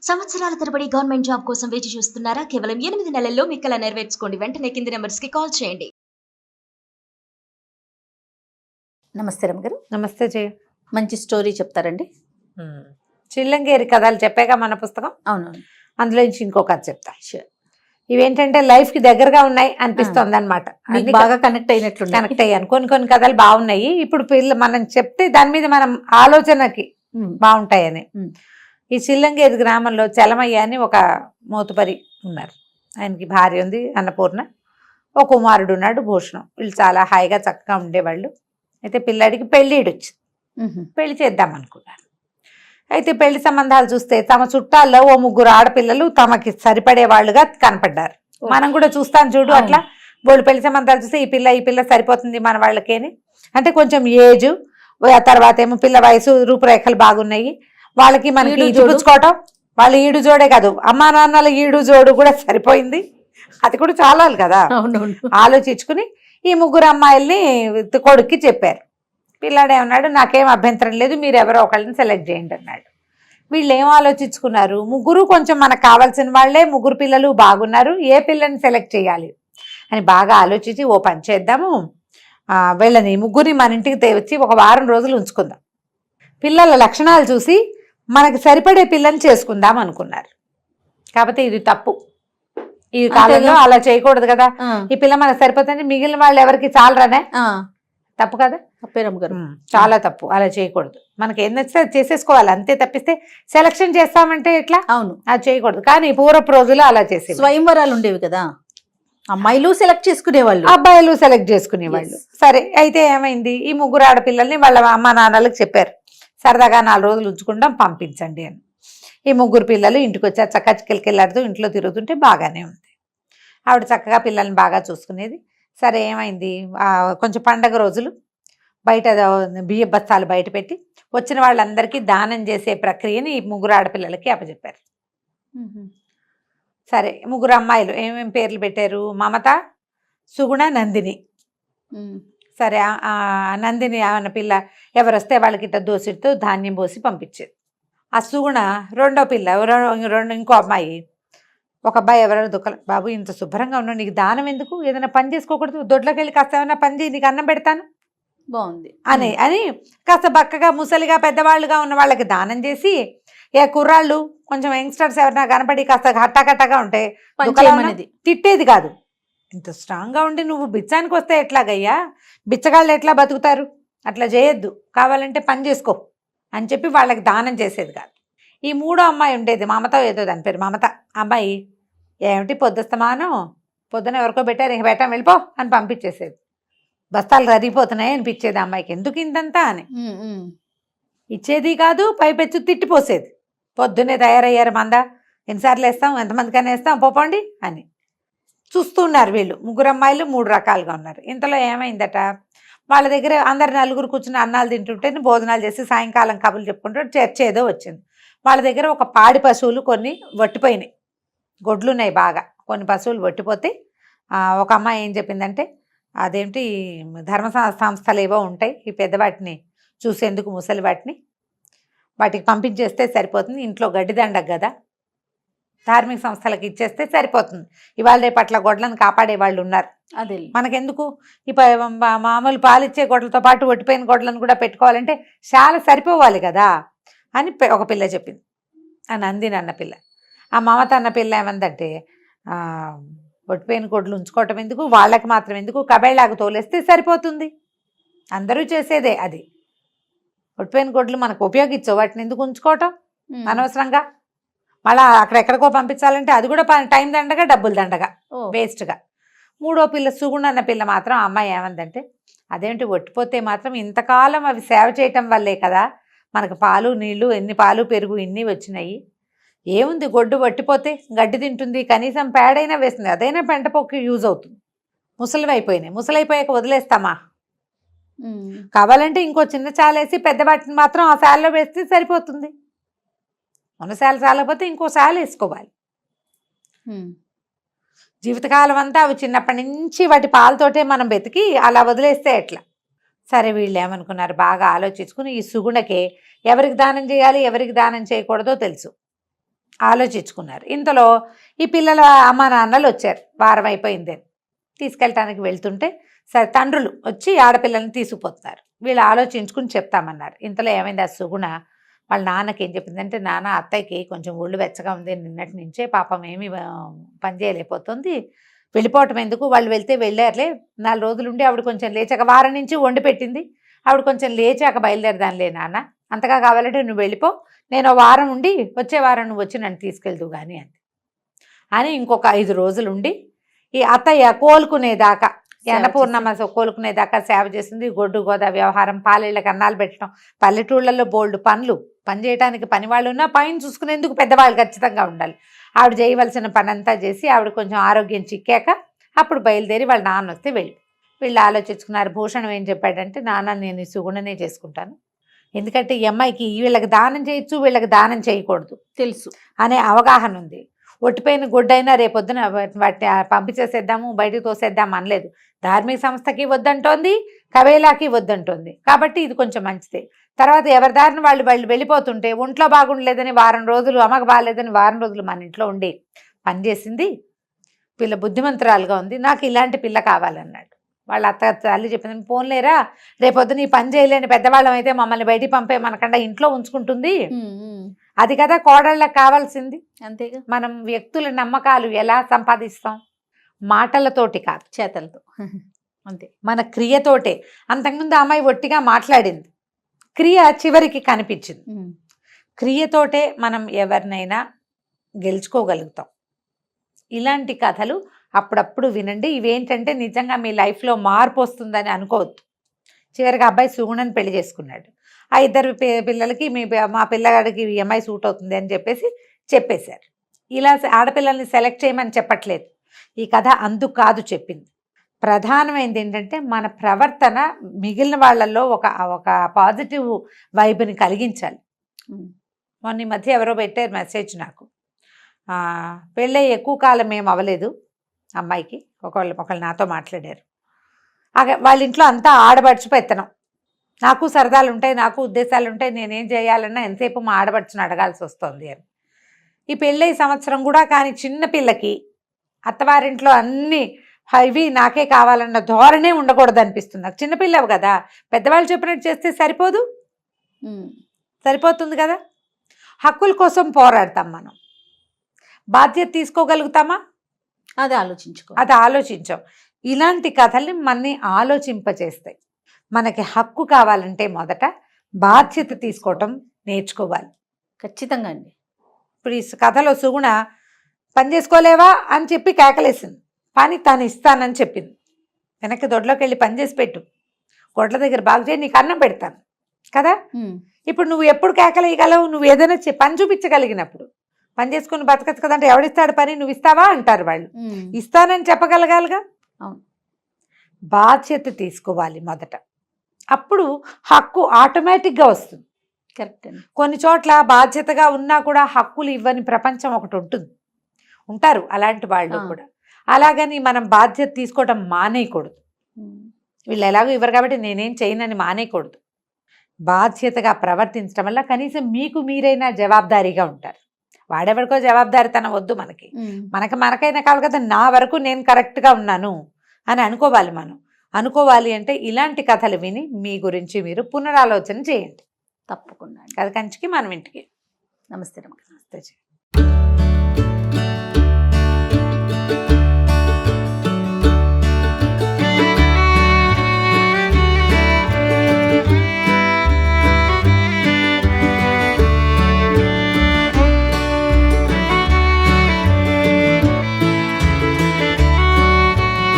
సంవత్సరాల తరబడి government job కోసం వేచి చూస్తున్నారా? కేవలం 8 నెలల్లో మీ కల నెరవేర్చుకోండి. వెంటనే కింది నంబర్స్‌కి కాల్ చేయండి. నమస్తే రమ్మగారు. నమస్తే జయ. మంచి స్టోరీ చెప్తారండి? చిల్లంగేరి కథలు చెప్పాక మన పుస్తకం. అవునవును. అందులో నుంచి ఇంకో కథ చెప్తా. Sure. ఇవేంటంటే లైఫ్ కి దగ్గరగా ఉన్నాయి అనిపిస్తుంది అనమాట. మీకు బాగా కనెక్ట్ అయినట్లు కనెక్ట్ అయ్యాను. కొన్ని కథలు బాగున్నాయి. ఇప్పుడు మనం చెప్తే దాని మీద మనం ఆలోచనకి బాగుంటాయని. ఈ చిల్లంగేరి గ్రామంలో చలమయ్య అని ఒక మోతుపరి ఉన్నారు. ఆయనకి భార్య ఉంది అన్నపూర్ణ, ఒక కుమారుడు ఉన్నాడు భూషణం. వీళ్ళు చాలా హాయిగా చక్కగా ఉండేవాళ్ళు. అయితే పిల్లాడికి పెళ్ళిడు వచ్చింది. పెళ్లి చేద్దాం అనుకున్నారు. అయితే పెళ్లి సంబంధాలు చూస్తే తమ చుట్టాల్లో ఓ 3 ఆడపిల్లలు తమకి సరిపడే వాళ్ళుగా కనపడ్డారు. మనం కూడా చూస్తాం చూడు అట్లా. వాళ్ళు పెళ్లి సంబంధాలు చూస్తే ఈ పిల్ల సరిపోతుంది మన వాళ్ళకేని. అంటే కొంచెం ఏజ్, తర్వాత ఏమో పిల్ల వయసు, రూపురేఖలు బాగున్నాయి. వాళ్ళకి మనకి చూపించుకోవటం, వాళ్ళు ఈడు జోడే కాదు, అమ్మా నాన్నల ఈడు జోడు కూడా సరిపోయింది. అది కూడా చాలాలి కదా. ఆలోచించుకుని ఈ 3 అమ్మాయిల్ని కొడుక్కి చెప్పారు. పిల్లాడేమన్నాడు, నాకేం అభ్యంతరం లేదు, మీరు ఎవరో ఒకళ్ళని సెలెక్ట్ చేయండి అన్నాడు. వీళ్ళు ఏం ఆలోచించుకున్నారు, 3 కొంచెం మనకు కావాల్సిన వాళ్ళే, 3 పిల్లలు బాగున్నారు, ఏ పిల్లని సెలెక్ట్ చేయాలి అని బాగా ఆలోచించి ఓ పని చేద్దాము, వీళ్ళని 3 మన ఇంటికి తెచ్చి ఒక వారం రోజులు ఉంచుకుందాం, పిల్లల లక్షణాలు చూసి మనకి సరిపడే పిల్లని చేసుకుందాం అనుకున్నారు. కాకపోతే ఇది తప్పు. ఈ కాలంలో అలా చేయకూడదు కదా. ఈ పిల్ల మనకు సరిపోతుంది, మిగిలిన వాళ్ళు ఎవరికి చాలరానే. తప్పు కదా. చాలా తప్పు. అలా చేయకూడదు. మనకి ఏం నచ్చితే అది చేసేసుకోవాలి అంతే. తప్పిస్తే సెలక్షన్ చేస్తామంటే ఎట్లా? అవును, అది చేయకూడదు. కానీ పూర్వపు రోజుల్లో అలా చేసే స్వయంవరాలు ఉండేవి కదా. అమ్మాయిలు సెలెక్ట్ చేసుకునేవాళ్ళు, అబ్బాయిలు సెలెక్ట్ చేసుకునేవాళ్ళు. సరే, అయితే ఏమైంది, ఈ 3 ఆడపిల్లల్ని వాళ్ళ అమ్మ నాన్నలకు చెప్పారు, సరదాగా 4 రోజులు ఉంచుకుంటాం, పంపించండి అని. ఈ 3 పిల్లలు ఇంటికి వచ్చారు. చక్కగా చికెళ్ళాడుతూ ఇంట్లో తిరుగుతుంటే బాగానే ఉంది. ఆవిడ చక్కగా పిల్లల్ని బాగా చూసుకునేది. సరే, ఏమైంది, కొంచెం పండగ రోజులు బయట బియ్య బస్తాలు బయట పెట్టి వచ్చిన వాళ్ళందరికీ దానం చేసే ప్రక్రియని ఈ 3 ఆడపిల్లలకి అప్పచెప్పారు. సరే, 3 అమ్మాయిలు ఏమేమి పేర్లు పెట్టారు, మమత, సుగుణ, నందిని. సరే, నందిని అన్న పిల్ల ఎవరు వస్తే వాళ్ళకి ఇట్లా దోసితో ధాన్యం పోసి పంపించేది. ఆ సుగుణ రెండో పిల్ల, ఇంకో అమ్మాయి, ఒక అబ్బాయి ఎవరైనా దుఃఖం, బాబు ఇంత శుభ్రంగా ఉన్నావు, నీకు దానం ఎందుకు, ఏదైనా పని చేసుకోకూడదు, దొడ్లోకి వెళ్ళి కాస్త ఏమైనా పని చేయి, నీకు అన్నం పెడతాను బాగుంది అని కాస్త బక్కగా ముసలిగా పెద్దవాళ్ళుగా ఉన్న వాళ్ళకి దానం చేసి, ఏ కుర్రాళ్ళు కొంచెం యంగ్స్టర్స్ ఎవరైనా కనపడి కాస్త హట్టాకట్టగా ఉంటే తిట్టేది కాదు. ఇంత స్ట్రాంగ్గా ఉండి నువ్వు బిచ్చానికి వస్తే ఎట్లాగయ్యా, బిచ్చగాళ్ళు ఎట్లా బతుకుతారు, అట్లా చేయొద్దు, కావాలంటే పని చేసుకో అని చెప్పి వాళ్ళకి దానం చేసేది కాదు. ఈ 3వ అమ్మాయి ఉండేది, మమత ఏదో దాని పేరు, మమత. అమ్మాయి ఏమిటి పొద్దుస్తమానం, పొద్దున ఎవరికో పెట్టారు, ఇంక పెట్టాం వెళ్ళిపో అని పంపించేసేది. బస్తాలు కరిగిపోతున్నాయి అనిపించేది అమ్మాయికి, ఎందుకు ఇంతంతా అని. ఇచ్చేది కాదు, పైపెచ్చు తిట్టిపోసేది. పొద్దున్నే తయారయ్యారు మంద, ఎన్నిసార్లు వేస్తాం, ఎంతమందికైనా వేస్తాం, పోపండి అని. చూస్తున్నారు వీళ్ళు 3 అమ్మాయిలు 3 రకాలుగా ఉన్నారు. ఇంతలో ఏమైందట, వాళ్ళ దగ్గర అందరు 4 కూర్చుని అన్నాలు తింటుంటే భోజనాలు చేసి సాయంకాలం కబుర్లు చెప్పుకుంటూ చర్చ ఏదో వచ్చింది. వాళ్ళ దగ్గర ఒక పాడి పశువులు కొన్ని వట్టిపోయినాయి, గొడ్లున్నాయి బాగా, కొన్ని పశువులు వట్టిపోతే ఒక అమ్మాయి ఏం చెప్పిందంటే, అదేంటి ధర్మ సంస్థలు ఏవో ఉంటాయి, ఈ పెద్దవాటిని చూసేందుకు ముసలి వాటికి పంపించేస్తే సరిపోతుంది, ఇంట్లో గడ్డిదండగ కదా, ధార్మిక సంస్థలకు ఇచ్చేస్తే సరిపోతుంది, ఇవాళ రేపు అట్లా గొడ్లను కాపాడే వాళ్ళు ఉన్నారు, అదే మనకెందుకు, ఈ మామూలు పాలిచ్చే గొడ్లతో పాటు ఒట్టిపోయిన గొడ్లను కూడా పెట్టుకోవాలంటే చాలా సరిపోవాలి కదా అని ఒక పిల్ల చెప్పింది. ఆ నందిని అన్న పిల్ల. ఆ మమత అన్న పిల్ల ఏమందంటే, ఒట్టిపోయిన గొడ్లు ఉంచుకోవటం ఎందుకు, వాళ్ళకి మాత్రం ఎందుకు, కబేళ్ళాగా తోలేస్తే సరిపోతుంది, అందరూ చేసేదే అది. ఒట్టిపోయిన గొడ్లు మనకు ఉపయోగించవు, వాటిని ఎందుకు ఉంచుకోవటం అనవసరంగా, మళ్ళీ అక్కడెక్కడికో పంపించాలంటే అది కూడా టైం దండగా, డబ్బులు దండగా, వేస్ట్గా. 3వ పిల్ల సుగుణ అన్న పిల్ల మాత్రం, అమ్మాయి ఏమందంటే, అదేంటి ఒట్టిపోతే మాత్రం ఇంతకాలం అవి సేవ చేయటం వల్లే కదా మనకు పాలు నీళ్లు, ఎన్ని పాలు పెరుగు ఇన్ని వచ్చినాయి, ఏముంది గొడ్డు వట్టిపోతే గడ్డి తింటుంది, కనీసం పేడైనా వేస్తుంది, అదైనా పెంట పొక్కి యూజ్ అవుతుంది, ముసలైపోయాక వదిలేస్తామా, కావాలంటే ఇంకో చిన్న చాలేసి పెద్ద వాటిని మాత్రం ఆ శాలలో వేస్తే సరిపోతుంది, ఉన్న శాల చాలకపోతే ఇంకో శాల వేసుకోవాలి. జీవితకాలం అంతా అవి చిన్నప్పటి నుంచి వాటి పాలతోటే మనం బతికి అలా వదిలేస్తే ఎట్లా. సరే, వీళ్ళు ఏమనుకున్నారు, బాగా ఆలోచించుకుని ఈ సుగుణకే ఎవరికి దానం చేయాలి ఎవరికి దానం చేయకూడదో తెలుసు. ఆలోచించుకున్నారు. ఇంతలో ఈ పిల్లల అమ్మ నాన్నలు వచ్చారు, వారం అయిపోయింది తీసుకెళ్ళటానికి వెళ్తుంటే సరే తండ్రులు వచ్చి ఆడపిల్లల్ని తీసుకుపోతున్నారు. వీళ్ళు ఆలోచించుకుని చెప్తామన్నారు. ఇంతలో ఏమైంది, ఆ సుగుణ వాళ్ళ నాన్నకి ఏం చెప్పిందంటే, నాన్న అత్తయ్యకి కొంచెం ఒళ్ళు వెచ్చగా ఉంది నిన్నటి నుంచే, పాపం ఏమీ పని చేయలేకపోతుంది, వెళ్ళిపోవటం ఎందుకు, వాళ్ళు వెళ్తే వెళ్ళారులే, 4 రోజులు ఉండి ఆవిడ కొంచెం లేచాక, వారం నుంచి వండి పెట్టింది, ఆవిడ కొంచెం లేచాక బయలుదేరదానిలే నాన్న, అంతగా కావాలంటే నువ్వు వెళ్ళిపో, నేను వారం ఉండి వచ్చే వారం నువ్వు వచ్చి నన్ను తీసుకెళ్దు కానీ అని ఇంకొక 5 రోజులు ఉండి ఈ అత్తయ్య కోలుకునేదాకా, అన్నపూర్ణమ్మ కోలుకునేదాకా సేవ చేసింది. గొడ్డు గోదా వ్యవహారం, పాలేళ్ళకి అన్నాలు పెట్టడం, పల్లెటూళ్ళల్లో బోల్డ్ పని చేయడానికి పని వాళ్ళు ఉన్నా పైన చూసుకునేందుకు పెద్దవాళ్ళు ఖచ్చితంగా ఉండాలి. ఆవిడ చేయవలసిన పని అంతా చేసి ఆవిడ కొంచెం ఆరోగ్యం చిక్కాక అప్పుడు బయలుదేరి వాళ్ళ నాన్న వస్తే వీళ్ళు ఆలోచించుకున్నారు. భూషణం ఏం చెప్పాడంటే, నాన్న నేను ఈ సుగుణనే చేసుకుంటాను, ఎందుకంటే ఈ అమ్మాయికి వీళ్ళకి దానం చేయొచ్చు, వీళ్ళకి దానం చేయకూడదు తెలుసు అనే అవగాహన ఉంది. ఒట్టిపోయిన గుడ్డైనా రేపొద్దున వాటిని పంపించేసేద్దాము, బయటకు తోసేద్దాం అనలేదు. ధార్మిక సంస్థకి వద్దంటోంది, కవేలాకి వద్దంటోంది, కాబట్టి ఇది కొంచెం మంచిదే. తర్వాత ఎవరి దారిని వాళ్ళు వెళ్ళిపోతుంటే ఒంట్లో బాగుండలేదని వారం రోజులు, అమ్మకు బాగాలేదని వారం రోజులు మన ఇంట్లో ఉండి పనిచేసింది. పిల్ల బుద్ధిమంతురాలుగా ఉంది, నాకు ఇలాంటి పిల్ల కావాలన్నాడు. వాళ్ళ తల్లి చెప్పింది, పోన్లేరా రేపొద్దున ఈ పని చేయలేని పెద్దవాళ్ళం అయితే మమ్మల్ని బయటికి పంపే మనకన్నా ఇంట్లో ఉంచుకుంటుంది, అది కదా కోడళ్ళకి కావాల్సింది. అంతేగా, మనం వ్యక్తుల నమ్మకాలు ఎలా సంపాదిస్తాం, మాటలతోటి కాదు, చేతలతో అంతే, మన క్రియతోటే. అంతకుముందు అమ్మాయి ఒట్టిగా మాట్లాడింది, క్రియ చివరికి కనిపించింది. క్రియతోటే మనం ఎవరినైనా గెలుచుకోగలుగుతాం. ఇలాంటి కథలు అప్పుడప్పుడు వినండి. ఇవేంటంటే నిజంగా మీ లైఫ్లో మార్పు వస్తుందని అనుకోవద్దు. చివరికి అబ్బాయి సుగుణని పెళ్లి చేసుకున్నాడు. ఆ 2 పిల్లలకి మా పిల్లగాడికి ఈ అమ్మాయి సూట్ అవుతుంది అని చెప్పేశారు. ఇలా ఆడపిల్లల్ని సెలెక్ట్ చేయమని చెప్పట్లేదు ఈ కథ, అందుకు కాదు చెప్పింది. ప్రధానమైనది ఏంటంటే మన ప్రవర్తన మిగిలిన వాళ్ళల్లో ఒక పాజిటివ్ వైబ్ని కలిగించాలి. మొన్న ఈ మధ్య ఎవరో పెట్టారు మెసేజ్ నాకు, పెళ్ళై ఎక్కువ కాలం ఏం అవ్వలేదు అమ్మాయికి, ఒకళ్ళు నాతో మాట్లాడారు. వాళ్ళ ఇంట్లో అంతా ఆడబడుచు పెత్తనం, నాకు సరదాలు ఉంటాయి, నాకు ఉద్దేశాలు ఉంటాయి, నేనేం చేయాలన్నా ఎంతసేపు మా ఆడబడుచుని అడగాల్సి వస్తుంది అని. ఈ పెళ్ళై సంవత్సరం కూడా కానీ చిన్న పిల్లకి అత్తవారింట్లో అన్నీ ఇవి నాకే కావాలన్న ధోరణే ఉండకూడదు అనిపిస్తుంది నాకు. చిన్నపిల్లవు కదా, పెద్దవాళ్ళు చెప్పినట్టు చేస్తే సరిపోతుంది కదా. హక్కుల కోసం పోరాడతాం మనం, బాధ్యత తీసుకోగలుగుతామా, అది ఆలోచించాం. ఇలాంటి కథల్ని మనని ఆలోచింపచేస్తాయి. మనకి హక్కు కావాలంటే మొదట బాధ్యత తీసుకోవటం నేర్చుకోవాలి. ఖచ్చితంగా అండి. ఇప్పుడు ఈ కథలో సుగుణ పని చేసుకోలేవా అని చెప్పి కేకలేసింది, పని తాను ఇస్తానని చెప్పింది. వెనక్కి దొడ్లోకి వెళ్ళి పని చేసి పెట్టు, గొడ్ల దగ్గర బాగు చేయి, నీకు అన్నం పెడతాను కదా. ఇప్పుడు నువ్వు ఎప్పుడు కేకలేయగలవు, నువ్వు ఏదైనా పని చూపించగలిగినప్పుడు. పని చేసుకుని బతకచ్చు కదంటే ఎవడిస్తాడు పని, నువ్వు ఇస్తావా అంటారు వాళ్ళు. ఇస్తానని చెప్పగలగాలిగా. బాధ్యత తీసుకోవాలి మొదట, అప్పుడు హక్కు ఆటోమేటిక్గా వస్తుంది. కరెక్ట్ అండి. కొన్ని చోట్ల బాధ్యతగా ఉన్నా కూడా హక్కులు ఇవ్వని ప్రపంచం ఒకటి ఉంటారు అలాంటి వాళ్ళు కూడా. అలాగని మనం బాధ్యత తీసుకోవటం మానేయకూడదు. వీళ్ళు ఎలాగో ఇవ్వరు కాబట్టి నేనేం చేయనని మానేయకూడదు. బాధ్యతగా ప్రవర్తించడం వల్ల కనీసం మీకు మీరైనా జవాబుదారీగా ఉంటారు. వాడెవరికో జవాబుదారితనం వద్దు మనకైనా కావాలి కదా, నా వరకు నేను కరెక్ట్గా ఉన్నాను అని అనుకోవాలి అంటే ఇలాంటి కథలు విని మీ గురించి మీరు పునరాలోచన చేయండి. తప్పకుండా. కథ కంచికి మనం ఇంటికి. నమస్తే. నమస్తే.